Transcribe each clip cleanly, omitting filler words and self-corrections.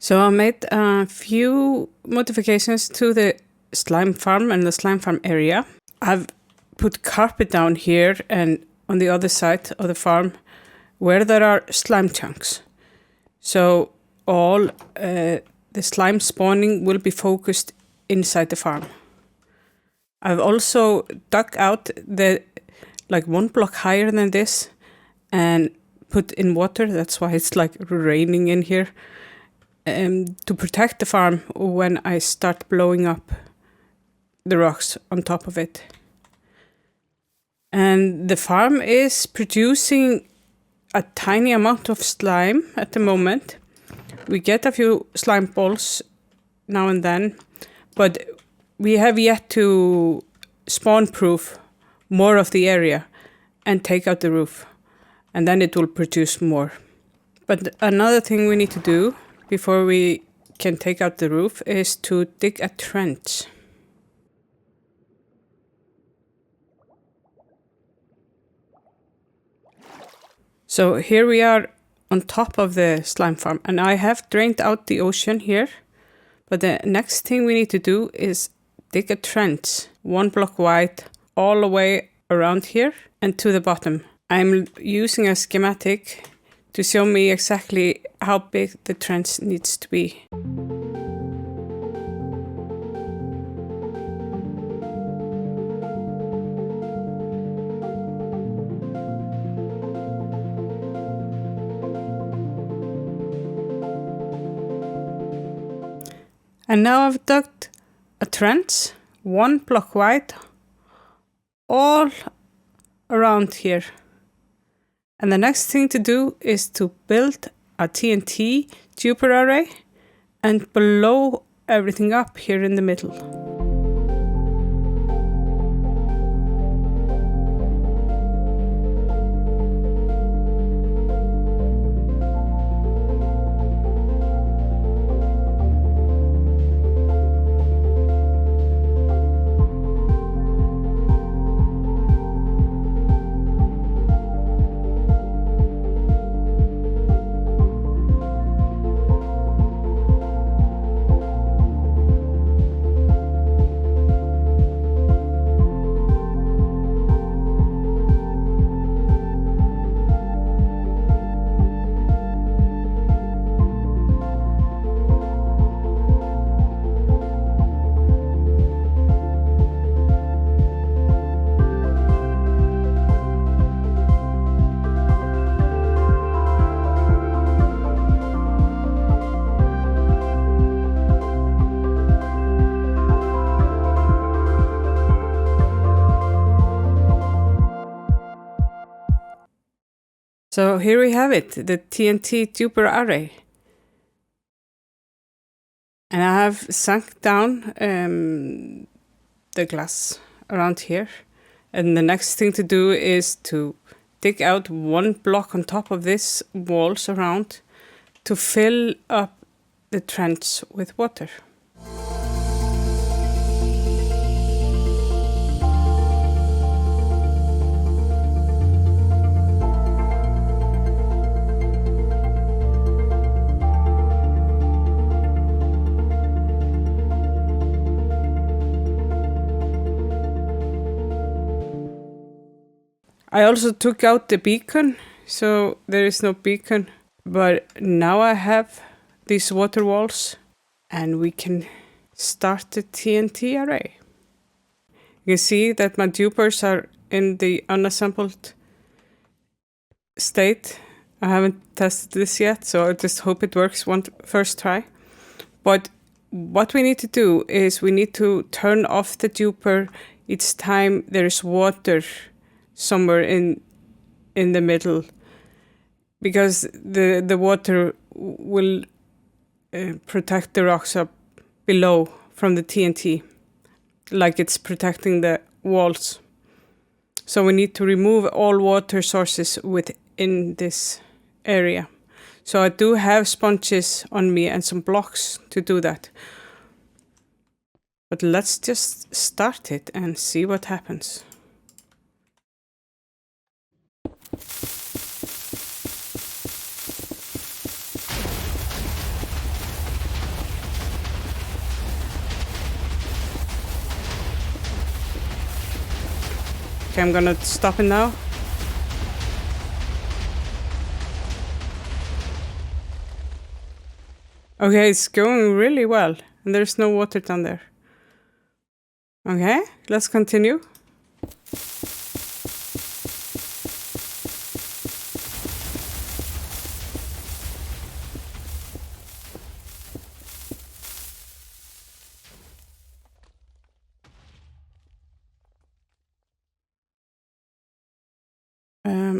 So I made a few modifications to the slime farm and the slime farm area. I've put carpet down here and on the other side of the farm where there are slime chunks. So all the slime spawning will be focused inside the farm. I've also dug out the 1 block higher than this and put in water. That's why it's like raining in here. To protect the farm when I start blowing up the rocks on top of it. And the farm is producing a tiny amount of slime at the moment. We get a few slime balls now and then, but we have yet to spawn-proof more of the area and take out the roof, and then it will produce more. But another thing we need to do before we can take out the roof is to dig a trench. So here we are on top of the slime farm, and I have drained out the ocean here. But the next thing we need to do is dig a trench 1 block wide all the way around here and to the bottom. I'm using a schematic to show me exactly how big the trench needs to be. And now I've dug a trench 1 block wide all around here. And the next thing to do is to build a TNT Duper Array and blow everything up here in the middle. So here we have it, the TNT Duper Array. And I have sunk down the glass around here. And the next thing to do is to dig out 1 block on top of this walls around to fill up the trench with water. I also took out the beacon, so there is no beacon. But now I have these water walls and we can start the TNT array. You can see that my dupers are in the unassembled state. I haven't tested this yet, so I just hope it works first try. But what we need to do is we need to turn off the duper each time there's water somewhere in the middle, because the water will protect the rocks up below from the TNT, like it's protecting the walls. So we need to remove all water sources within this area. So I do have sponges on me and some blocks to do that. But let's just start it and see what happens. Okay, I'm gonna stop it now. Okay, it's going really well. And there's no water down there. Okay, let's continue.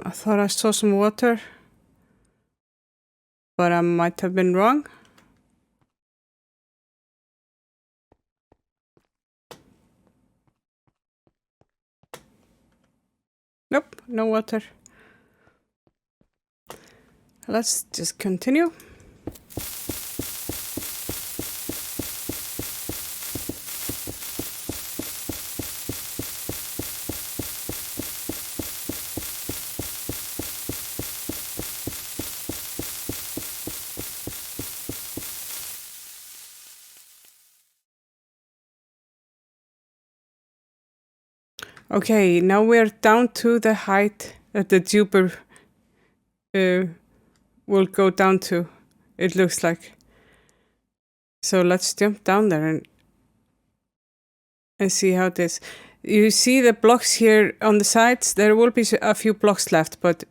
I thought I saw some water, but I might have been wrong. Nope, no water. Let's just continue. Okay, now we're down to the height that the duper will go down to, it looks like. So let's jump down there and see how it is. You see the blocks here on the sides? There will be a few blocks left, but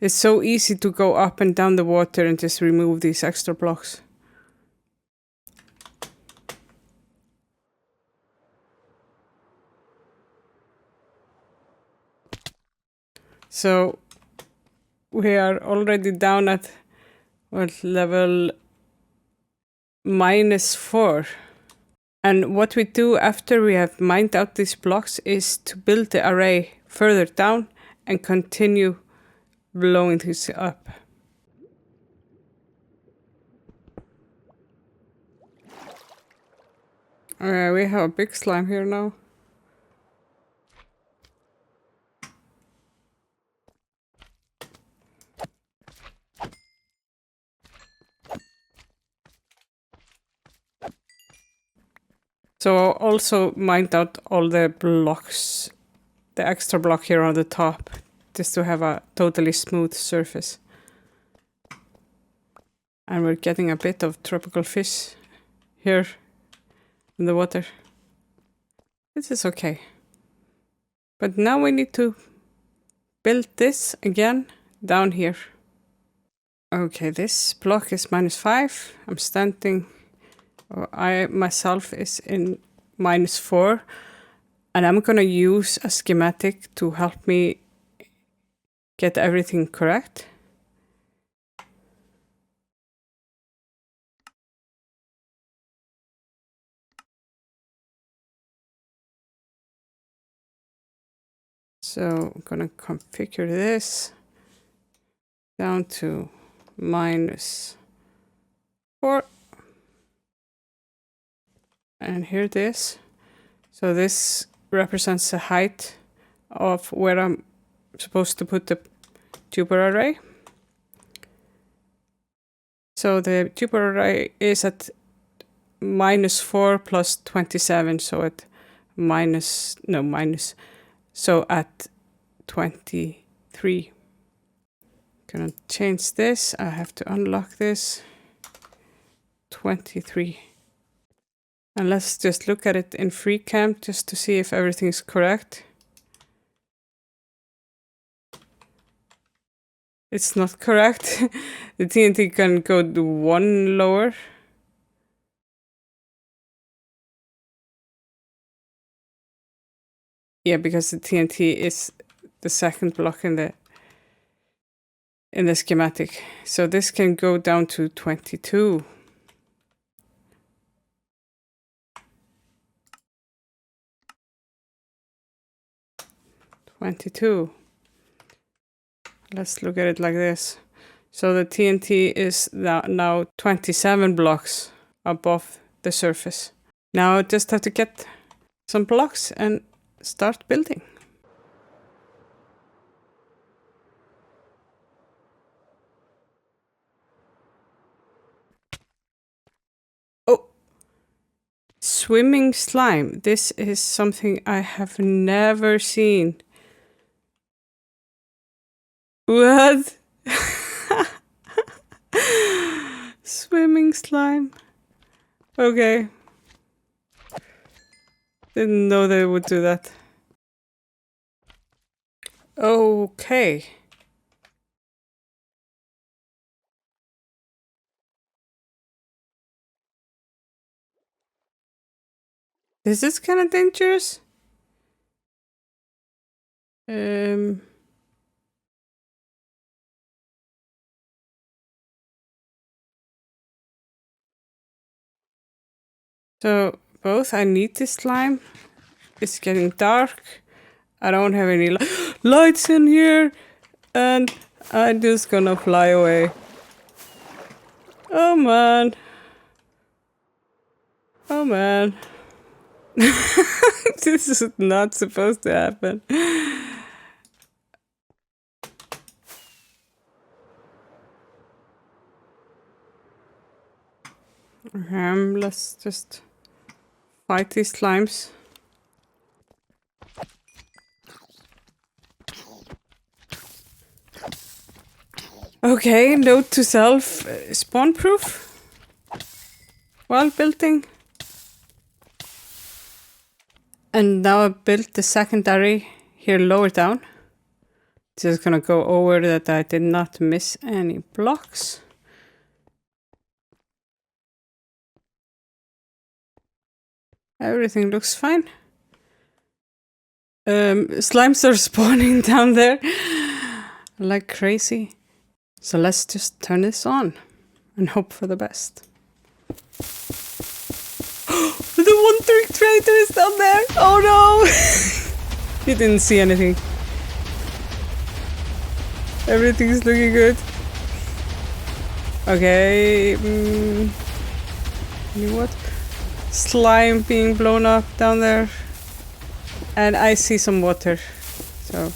it's so easy to go up and down the water and just remove these extra blocks. So we are already down at what, level -4. And what we do after we have mined out these blocks is to build the array further down and continue blowing these up. We have a big slime here now. So I also mined out all the blocks, the extra block here on the top, just to have a totally smooth surface. And we're getting a bit of tropical fish here in the water. This is okay. But now we need to build this again down here. Okay, this block is -5. I'm standing, or I myself is in -4. And I'm gonna use a schematic to help me get everything correct. So I'm gonna configure this down to -4. And here it is. So this represents the height of where I'm supposed to put the duper array. So the duper array is at -4 plus 27, so at so at 23. Gonna change this. I have to unlock this. 23. And let's just look at it in FreeCam just to see if everything's correct. It's not correct. The TNT can go to 1 lower. Yeah, because the TNT is the second block in the schematic. So this can go down to 22. Let's look at it like this. So the TNT is now 27 blocks above the surface. Now I just have to get some blocks and start building. Oh! Swimming slime. This is something I have never seen What? Swimming slime. Okay. Didn't know they would do that. Okay. This is kind of dangerous. So both I need this slime. It's getting dark. I don't have any lights in here. And I'm just gonna fly away. Oh man. Oh man. This is not supposed to happen. Let's just fight these slimes. Okay, note to self, spawn proof while building. And now I built the secondary here lower down. Just gonna go over that I did not miss any blocks. Everything looks fine. Slimes are spawning down there like crazy. So let's just turn this on and hope for the best. The wandering traitor is down there! Oh no! He didn't see anything. Everything's looking good. Okay. You know what? Slime being blown up down there. And I see some water. So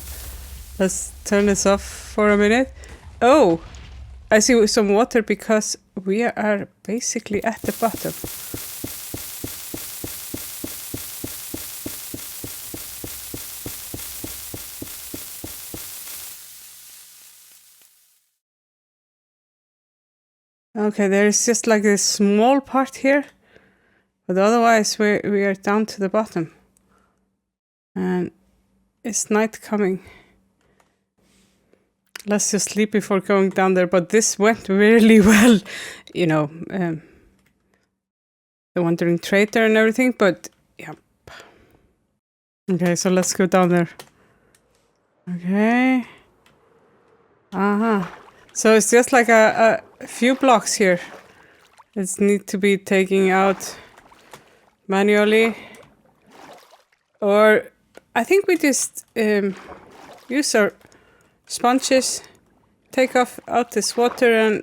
let's turn this off for a minute. Oh! I see some water because we are basically at the bottom. Okay, there's just like a small part here, but otherwise we are down to the bottom. And it's night coming. Let's just sleep before going down there, but this went really well, you know, the wandering traitor and everything, but yeah. Okay, so let's go down there. Okay. So it's just like a few blocks here. It's need to be taken out manually. Or I think we just use our sponges, take out this water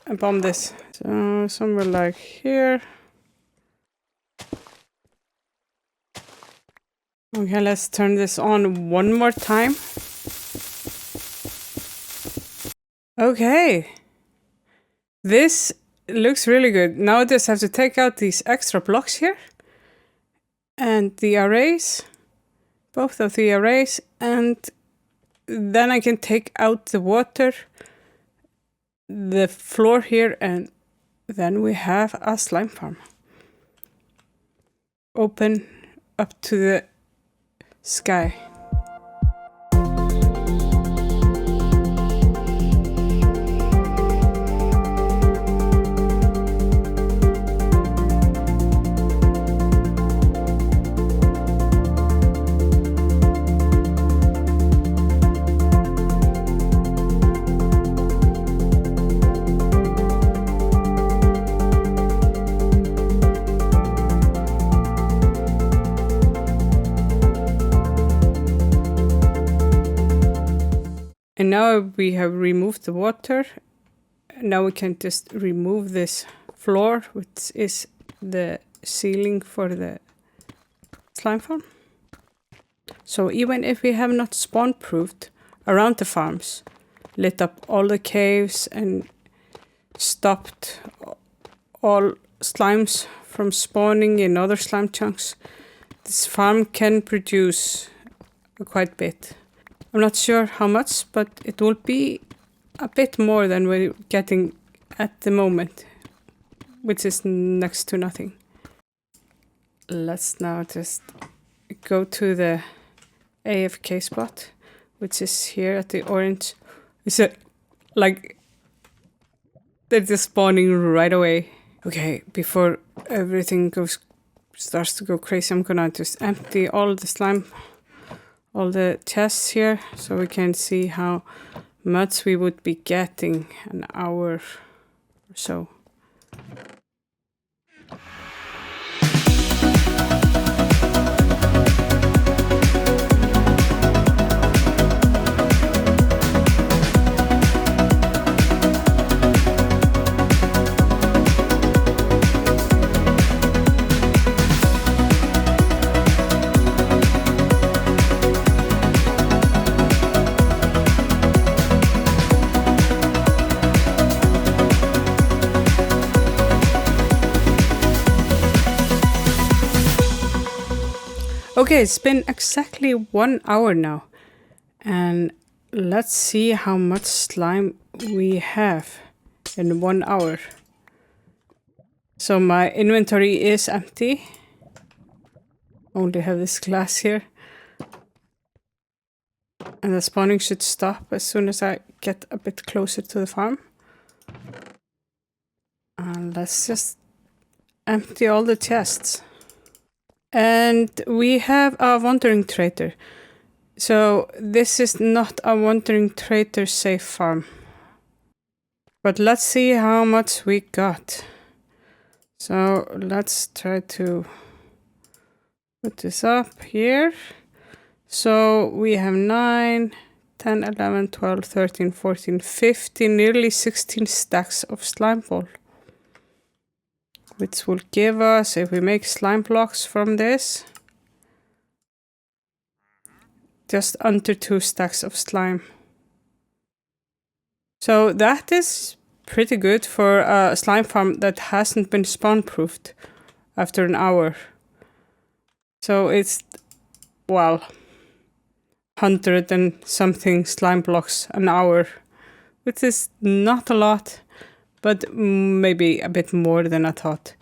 and bomb this. So somewhere like here. Okay, let's turn this on one more time. Okay. This looks really good. Now I just have to take out these extra blocks here. And the arrays. Both of the arrays. And then I can take out the water, the floor here, and then we have a slime farm. Open up to the sky. And now we have removed the water. Now we can just remove this floor, which is the ceiling for the slime farm. So even if we have not spawn proofed around the farms, lit up all the caves and stopped all slimes from spawning in other slime chunks, this farm can produce quite a bit. I'm not sure how much, but it will be a bit more than we're getting at the moment, which is next to nothing. Let's now just go to the AFK spot, which is here at the orange. Is it like they're just spawning right away? Okay, before everything starts to go crazy, I'm gonna just empty all the slime, all the chests here, so we can see how much we would be getting an hour or so. Okay, it's been exactly 1 hour now, and let's see how much slime we have in 1 hour. So my inventory is empty. Only have this glass here. And the spawning should stop as soon as I get a bit closer to the farm. And let's just empty all the chests. And we have a wandering trader. So this is not a wandering trader safe farm. But let's see how much we got. So let's try to put this up here. So we have 9, 10, 11, 12, 13, 14, 15, nearly 16 stacks of slime ball. Which will give us, if we make slime blocks from this, just under 2 stacks of slime. So that is pretty good for a slime farm that hasn't been spawn proofed after an hour. So it's, well, 100 and something slime blocks an hour, which is not a lot, but maybe a bit more than I thought.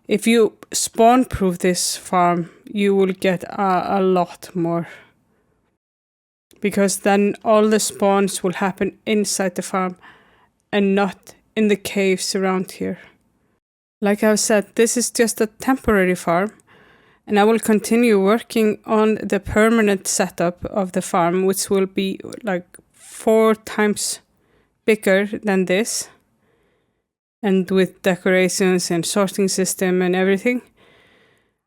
If you spawn proof this farm, you will get a lot more. Because then all the spawns will happen inside the farm and not in the caves around here. Like I've said, this is just a temporary farm, and I will continue working on the permanent setup of the farm, which will be like 4 times bigger than this, and with decorations and sorting system and everything.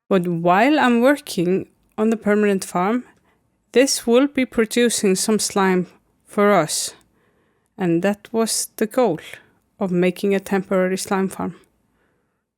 But while I'm working on the permanent farm, this will be producing some slime for us. And that was the goal of making a temporary slime farm.